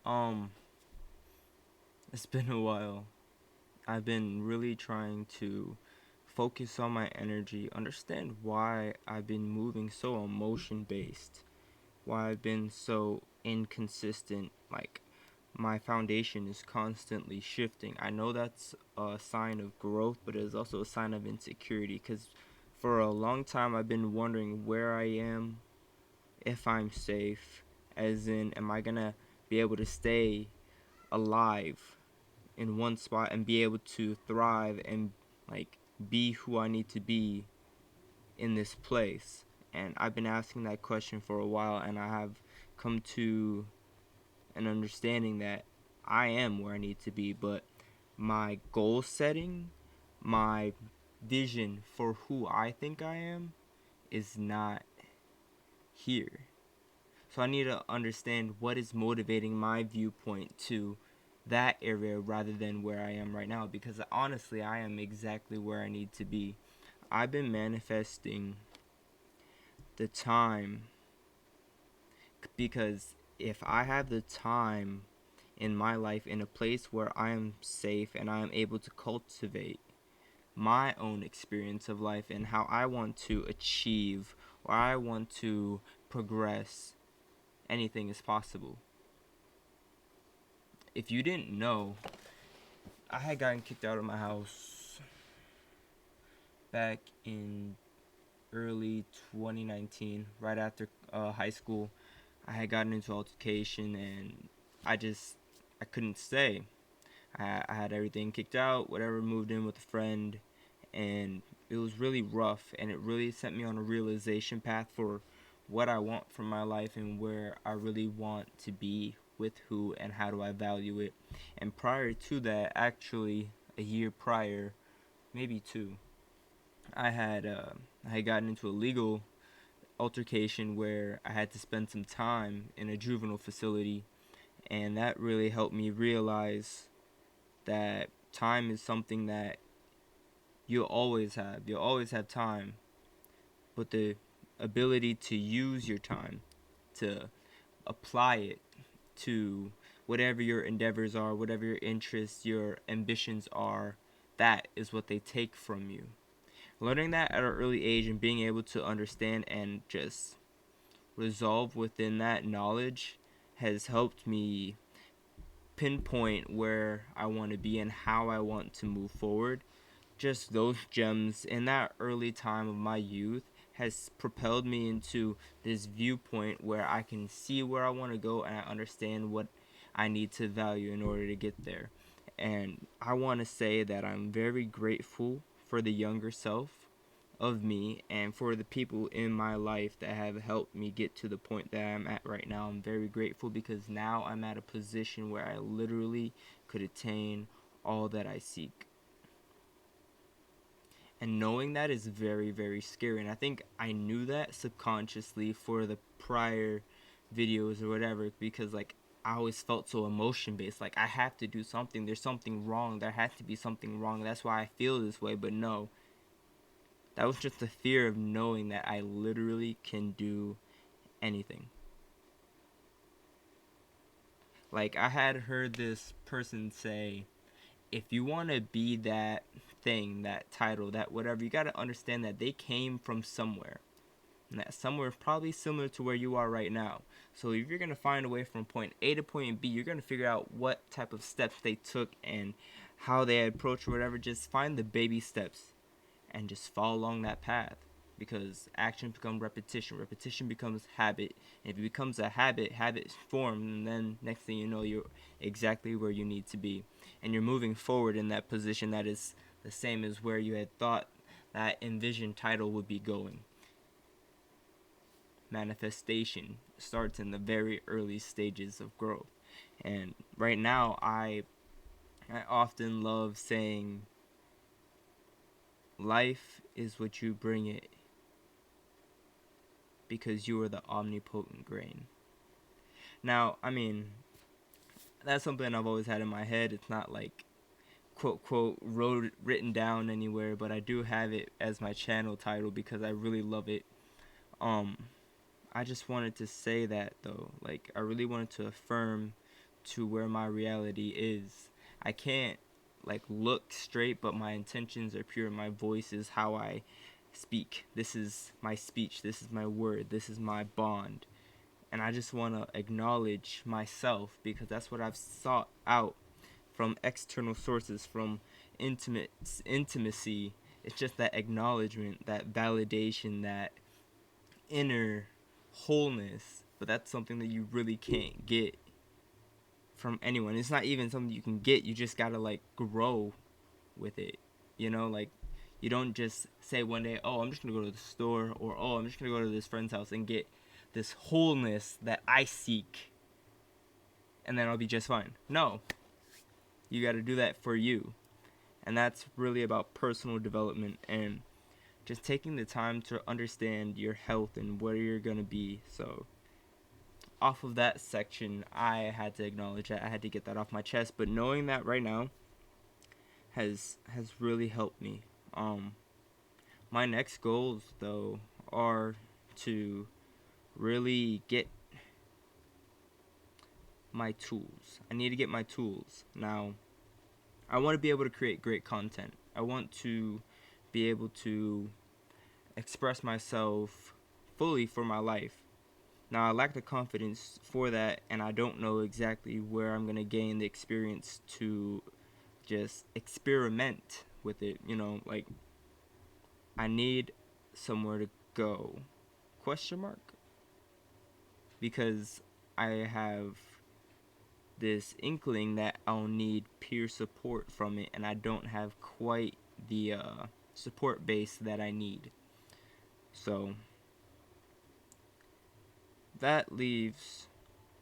Um, it's been a while. I've been really trying to focus on my energy, understand why I've been moving so emotion based, why I've been so inconsistent. Like, my foundation is constantly shifting. I know that's a sign of growth, but it is also a sign of insecurity because for a long time I've been wondering where I am, if I'm safe, as in, am I gonna be able to stay alive in one spot and be able to thrive and like be who I need to be in this place. And I've been asking that question for a while, and I have come to an understanding that I am where I need to be, but my goal setting, my vision for who I think I am is not here. So I need to understand what is motivating my viewpoint to that area rather than where I am right now, because honestly, I am exactly where I need to be. I've been manifesting the time because if I have the time in my life in a place where I am safe and I am able to cultivate my own experience of life and how I want to achieve or I want to progress, anything is possible. If you didn't know, I had gotten kicked out of my house back in early 2019, right after high school. I had gotten into altercation and I just I couldn't stay. I had everything kicked out, whatever, moved in with a friend, and it was really rough, and it really sent me on a realization path for what I want from my life and where I really want to be with who and how do I value it. And prior to that, actually a year prior, maybe two, I had I had gotten into a legal altercation where I had to spend some time in a juvenile facility, and that really helped me realize that time is something that you'll always have. You'll always have time, but the ability to use your time, to apply it to whatever your endeavors are, whatever your interests, your ambitions are, that is what they take from you. Learning that at an early age and being able to understand and just resolve within that knowledge has helped me pinpoint where I want to be and how I want to move forward. Just those gems in that early time of my youth has propelled me into this viewpoint where I can see where I want to go and I understand what I need to value in order to get there. And I want to say that I'm very grateful for the younger self of me and for the people in my life that have helped me get to the point that I'm at right now. I'm very grateful because now I'm at a position where I literally could attain all that I seek. And knowing that is very, very scary. And I think I knew that subconsciously for the prior videos or whatever, because like I always felt so emotion based. Like I have to do something. There's something wrong. There has to be something wrong. That's why I feel this way. But no, that was just the fear of knowing that I literally can do anything. Like I had heard this person say, if you want to be that thing, that title, that whatever, you got to understand that they came from somewhere. And that somewhere probably similar to where you are right now. So if you're going to find a way from point A to point B, you're going to figure out what type of steps they took and how they approached or whatever. Just find the baby steps and just follow along that path, because action becomes repetition becomes habit, and if it becomes a habit, habits form, and then next thing you know, you're exactly where you need to be, and you're moving forward in that position that is the same as where you had thought that envisioned title would be going. Manifestation starts in the very early stages of growth, and right now I often love saying life is what you bring it, because you are the omnipotent grain. Now, I mean, that's something I've always had in my head. It's not like quote quote wrote written down anywhere, but I do have it as my channel title because I really love it. Um I just wanted to say that though. Like I really wanted to affirm to where my reality is. I can't like look straight, but my intentions are pure. My voice is how I speak. This is my speech. This is my word. This is my bond. And I just want to acknowledge myself, because that's what I've sought out from external sources, from intimacy. It's just that acknowledgement, that validation, that inner wholeness. But that's something that you really can't get from anyone. It's not even something you can get. You just gotta like grow with it. Like you don't just say one day, oh, I'm just gonna go to the store, or oh, I'm just gonna go to this friend's house and get this wholeness that I seek, and then I'll be just fine. No, you gotta do that for you. And that's really about personal development and just taking the time to understand your health and where you're gonna be. So off of that section, I had to acknowledge that. I had to get that off my chest. But knowing that right now has really helped me. My next goals though are to really get my tools. I need to get my tools. Now, I want to be able to create great content. I want to be able to express myself fully for my life. Now, I lack the confidence for that, and I don't know exactly where I'm going to gain the experience to just experiment with it. Like, I need somewhere to go. Question mark? Because I have this inkling that I'll need peer support from it, and I don't have quite the support base that I need. So that leaves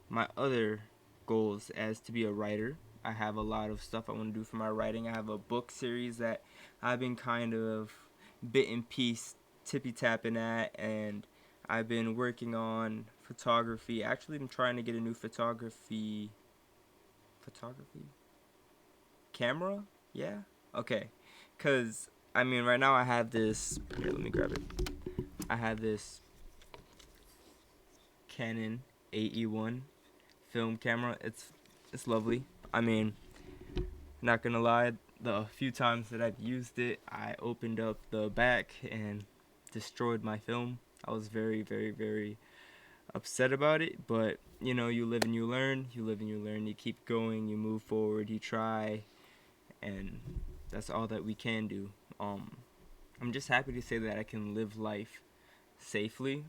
my other goals as to be a writer. I have a lot of stuff I want to do for my writing. I have a book series that I've been kind of bit and piece tippy tapping at, and I've been working on photography. Actually, I'm trying to get a new photography camera. Yeah, okay. Cause right now I have this. Here, let me grab it. I have this Canon 8E1 film camera. It's lovely. Not gonna lie, the few times that I've used it, I opened up the back and destroyed my film. I was very, very, very upset about it, but you live and you learn. You keep going, you move forward, you try, and that's all that we can do. I'm just happy to say that I can live life safely.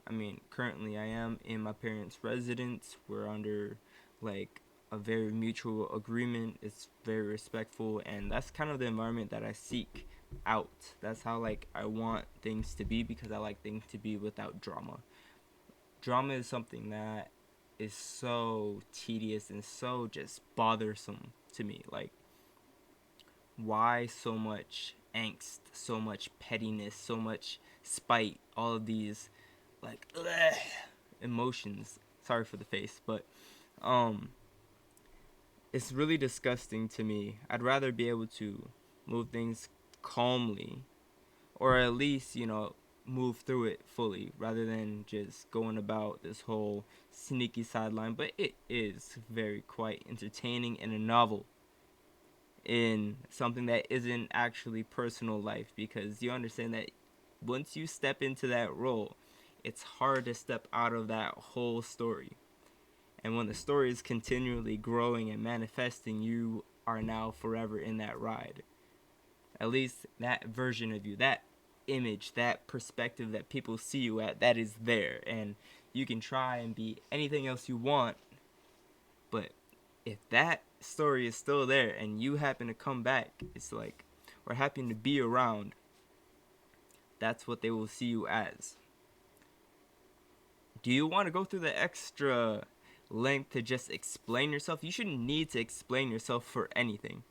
Currently I am in my parents' residence. We're under like a very mutual agreement. It's very respectful, and that's kind of the environment that I seek out. That's how I want things to be, because I like things to be without drama. Drama is something that is so tedious and so just bothersome to me. Like, why so much angst, so much pettiness, so much spite, all of these emotions. Sorry for the face, but it's really disgusting to me. I'd rather be able to move things calmly, or at least move through it fully, rather than just going about this whole sneaky sideline. But it is very quite entertaining and a novel in something that isn't actually personal life, because you understand that once you step into that role, it's hard to step out of that whole story. And when the story is continually growing and manifesting, you are now forever in that ride. At least that version of you, that image, that perspective that people see you at, that is there. And you can try and be anything else you want, but if that story is still there and you happen to come back, or happen to be around, that's what they will see you as. Do you want to go through the extra length to just explain yourself? You shouldn't need to explain yourself for anything.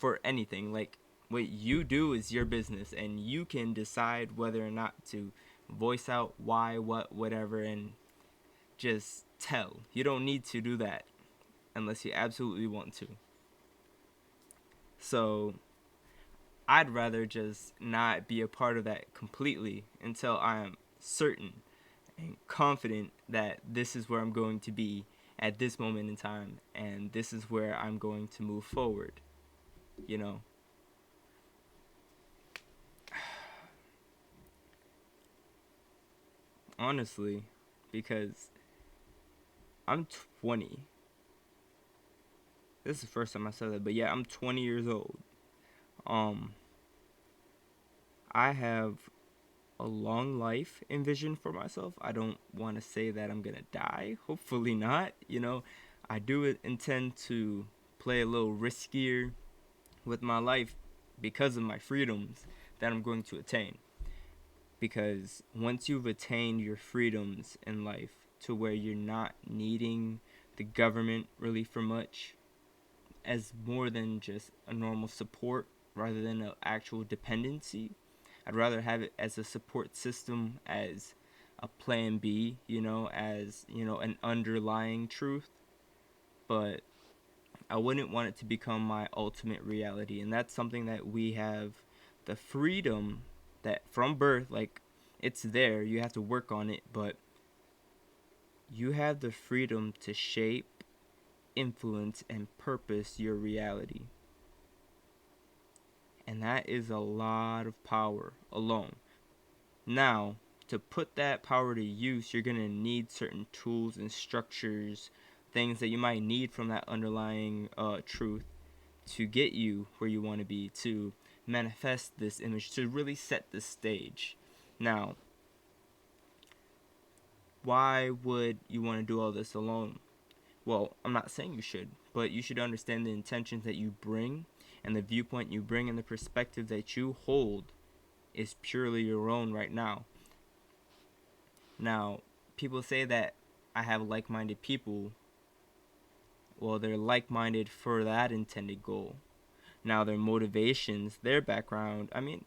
What you do is your business, and you can decide whether or not to voice out why, what, whatever, and just tell. You don't need to do that unless you absolutely want to. So I'd rather just not be a part of that completely until I am certain and confident that this is where I'm going to be, at this moment in time, and this is where I'm going to move forward, you know. Honestly, because I'm 20. This is the first time I said that, but yeah, I'm 20 years old. Um, I have a long life envisioned for myself. I don't want to say that I'm gonna die. Hopefully not. I do intend to play a little riskier with my life because of my freedoms that I'm going to attain. Because once you've attained your freedoms in life to where you're not needing the government really for much, as more than just a normal support rather than an actual dependency. I'd rather have it as a support system, as a plan B, as, an underlying truth. But I wouldn't want it to become my ultimate reality. And that's something that we have the freedom that from birth, like, it's there. You have to work on it, but you have the freedom to shape, influence, and purpose your reality. And that is a lot of power alone. Now, to put that power to use, you're going to need certain tools and structures, things that you might need from that underlying truth to get you where you want to be, to manifest this image, to really set the stage. Now, why would you want to do all this alone? Well, I'm not saying you should, but you should understand the intentions that you bring and the viewpoint you bring and the perspective that you hold is purely your own right now. Now, people say that I have like-minded people. Well, they're like-minded for that intended goal. Now, their motivations, their background, I mean,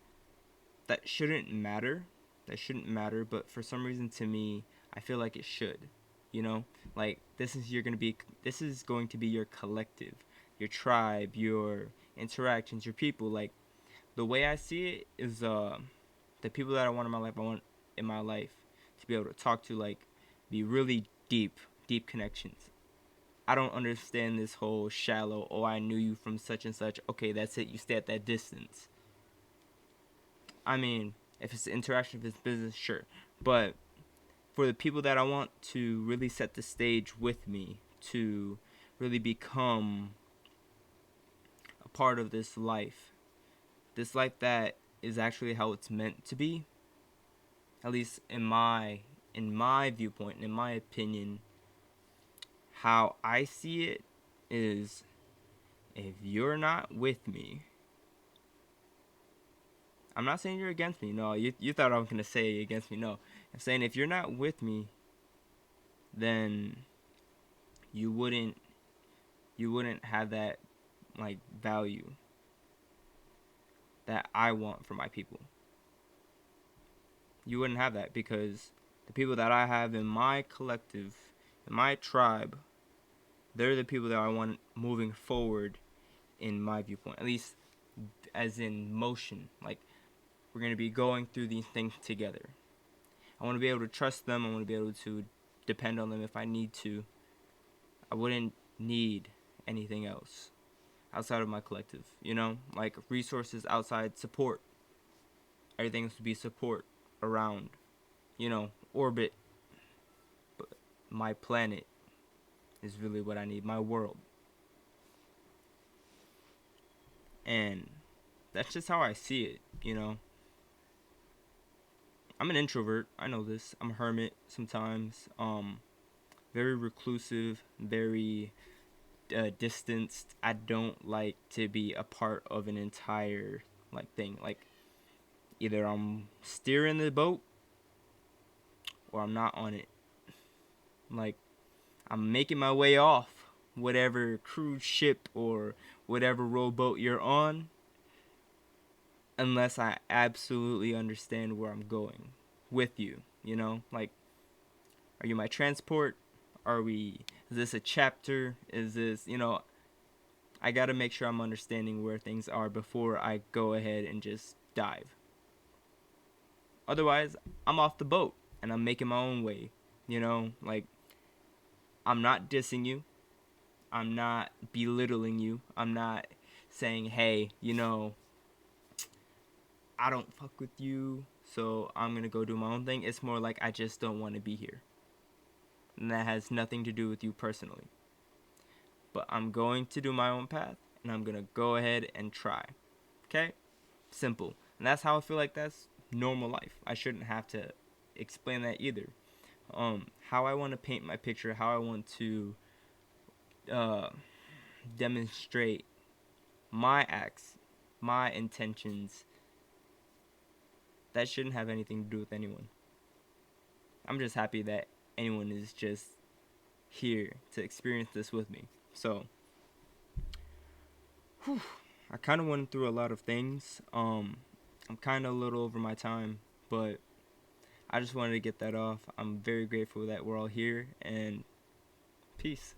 that shouldn't matter. That shouldn't matter, but for some reason to me, I feel like it should. Like this is going to be your collective, your tribe, your interactions, your people. Like the way I see it is the people that I want in my life, to be able to talk to, like, be really deep connections. I don't understand this whole shallow, oh, I knew you from such and such, okay, that's it, you stay at that distance. I mean, if it's interaction, if it's business, sure. But for the people that I want to really set the stage with me, to really become a part of this life that is actually how it's meant to be, at least in my viewpoint, in my opinion, how I see it is, if you're not with me, I'm not saying you're against me. No, you thought I was gonna say against me. No, I'm saying if you're not with me, then you wouldn't have that, like, value that I want for my people. You wouldn't have that, because the people that I have in my collective, in my tribe, they're the people that I want moving forward in my viewpoint, at least as in motion. Like, we're going to be going through these things together. I want to be able to trust them. I want to be able to depend on them if I need to. I wouldn't need anything else outside of my collective, like resources outside, support. Everything has to be support around, orbit. But my planet is really what I need, my world. And that's just how I see it. I'm an introvert. I know this. I'm a hermit sometimes. Very reclusive, very distanced. I don't like to be a part of an entire, like, thing. Like, either I'm steering the boat or I'm not on it. Like, I'm making my way off whatever cruise ship or whatever rowboat you're on, unless I absolutely understand where I'm going with you. Like, are you my transport? Is this a chapter? Is this, I gotta make sure I'm understanding where things are before I go ahead and just dive. Otherwise, I'm off the boat and I'm making my own way. Like, I'm not dissing you. I'm not belittling you. I'm not saying, hey, I don't fuck with you, so I'm gonna go do my own thing. It's more like I just don't want to be here. And that has nothing to do with you personally. But I'm going to do my own path, and I'm gonna go ahead and try. Okay? Simple. And that's how I feel like that's normal life. I shouldn't have to explain that either. How I want to paint my picture, how I want to uh, demonstrate my acts, my intentions, that shouldn't have anything to do with anyone. I'm just happy that anyone is just here to experience this with me. So, I kind of went through a lot of things. I'm kind of a little over my time, but I just wanted to get that off. I'm very grateful that we're all here, and peace.